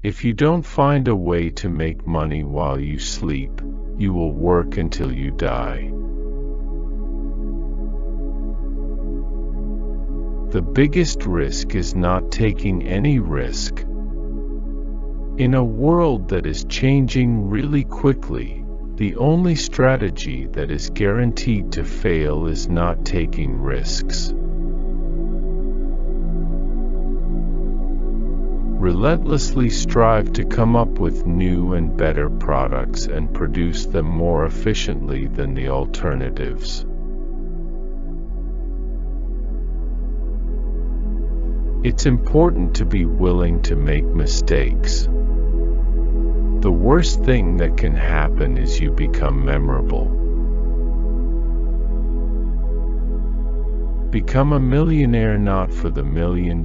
If you don't find a way to make money while you sleep, you will work until you die. The biggest risk is not taking any risk. In a world that is changing really quickly, the only strategy that is guaranteed to fail is not taking risks. Relentlessly strive to come up with new and better products and produce them more efficiently than the alternatives. It's important to be willing to make mistakes. The worst thing that can happen is you become memorable. Become a millionaire not for the $1 million,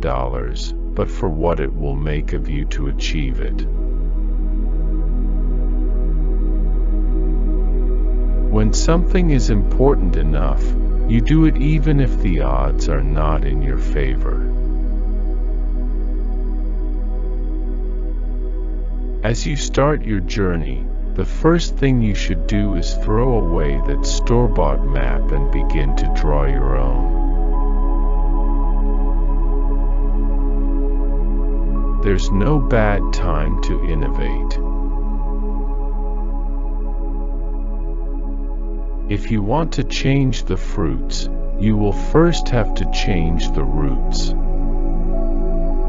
but for what it will make of you to achieve it. When something is important enough, you do it even if the odds are not in your favor. As you start your journey, the first thing you should do is throw away that store-bought map and begin to draw your own. There's no bad time to innovate. If you want to change the fruits, you will first have to change the roots.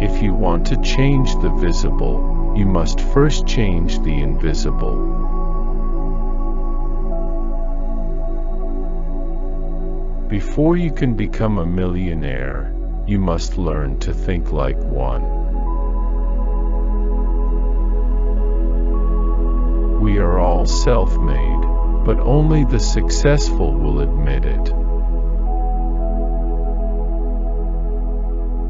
If you want to change the visible, you must first change the invisible. Before you can become a millionaire, you must learn to think like one. We are all self-made, but only the successful will admit it.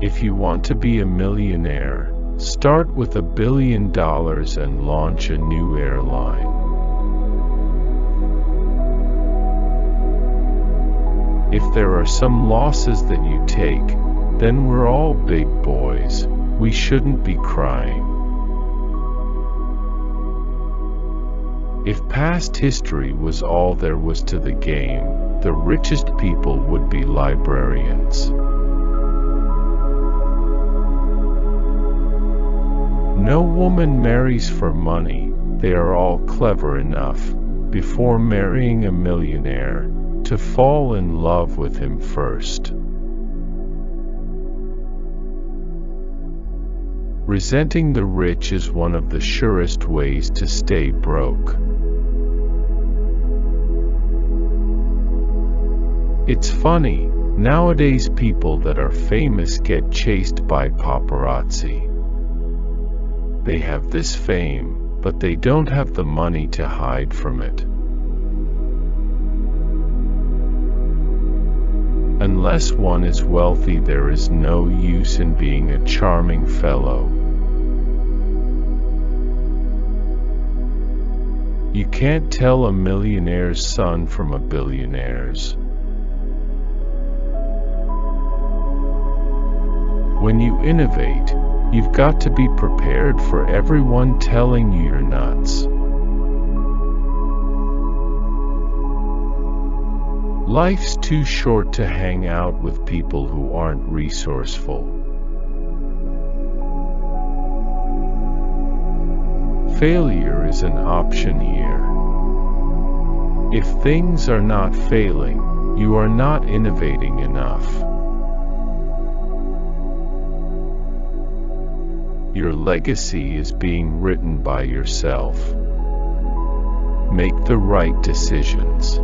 If you want to be a millionaire, start with $1 billion and launch a new airline. If there are some losses that you take, then we're all big boys. We shouldn't be crying. If past history was all there was to the game, the richest people would be librarians. No woman marries for money. They are all clever enough, before marrying a millionaire, to fall in love with him first. Resenting the rich is one of the surest ways to stay broke. It's funny, nowadays people that are famous get chased by paparazzi. They have this fame, but they don't have the money to hide from it. Unless one is wealthy, there is no use in being a charming fellow. You can't tell a millionaire's son from a billionaire's. When you innovate, you've got to be prepared for everyone telling you you're nuts. Life's too short to hang out with people who aren't resourceful. Failure is an option here. If things are not failing, you are not innovating enough. Your legacy is being written by yourself. Make the right decisions.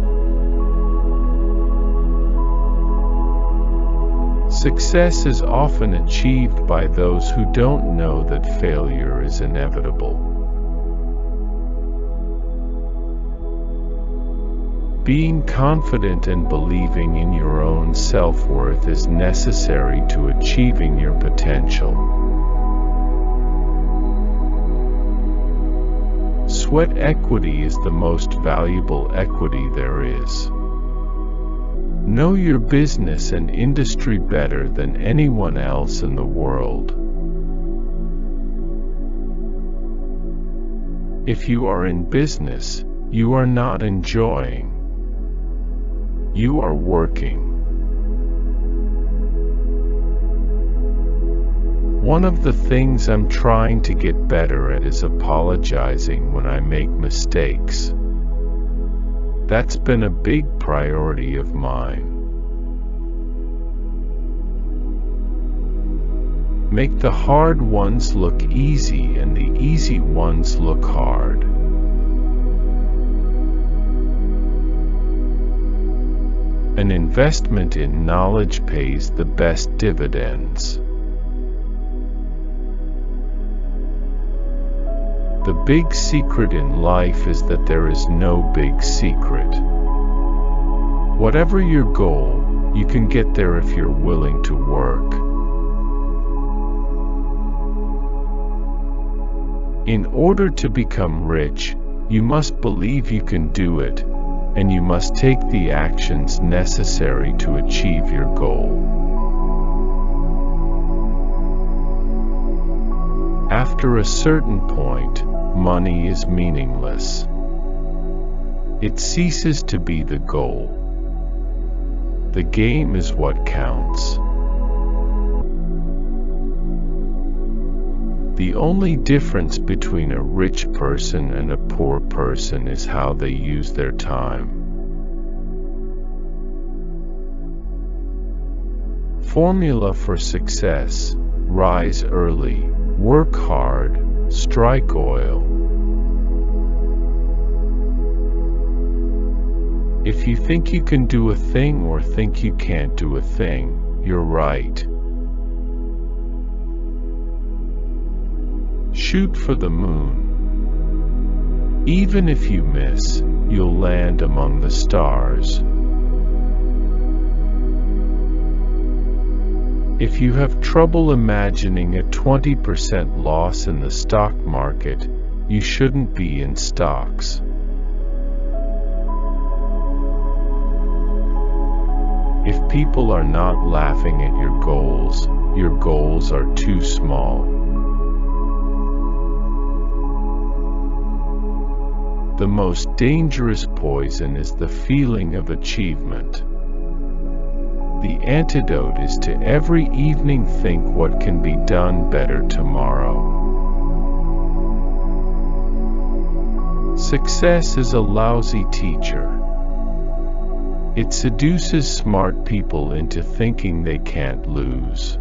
Success is often achieved by those who don't know that failure is inevitable. Being confident and believing in your own self-worth is necessary to achieving your potential. Sweat equity is the most valuable equity there is. Know your business and industry better than anyone else in the world. If you are in business, you are not enjoying. You are working. One of the things I'm trying to get better at is apologizing when I make mistakes. That's been a big priority of mine. Make the hard ones look easy and the easy ones look hard. An investment in knowledge pays the best dividends. The big secret in life is that there is no big secret. Whatever your goal, you can get there if you're willing to work. In order to become rich, you must believe you can do it, and you must take the actions necessary to achieve your goal. After a certain point, money is meaningless. It ceases to be the goal. The game is what counts. The only difference between a rich person and a poor person is how they use their time. Formula for success: rise early, work hard, strike oil. If you think you can do a thing or think you can't do a thing, you're right. Shoot for the moon. Even if you miss, you'll land among the stars. If you have trouble imagining a 20% loss in the stock market, you shouldn't be in stocks. If people are not laughing at your goals are too small. The most dangerous poison is the feeling of achievement. The antidote is to every evening think what can be done better tomorrow. Success is a lousy teacher. It seduces smart people into thinking they can't lose.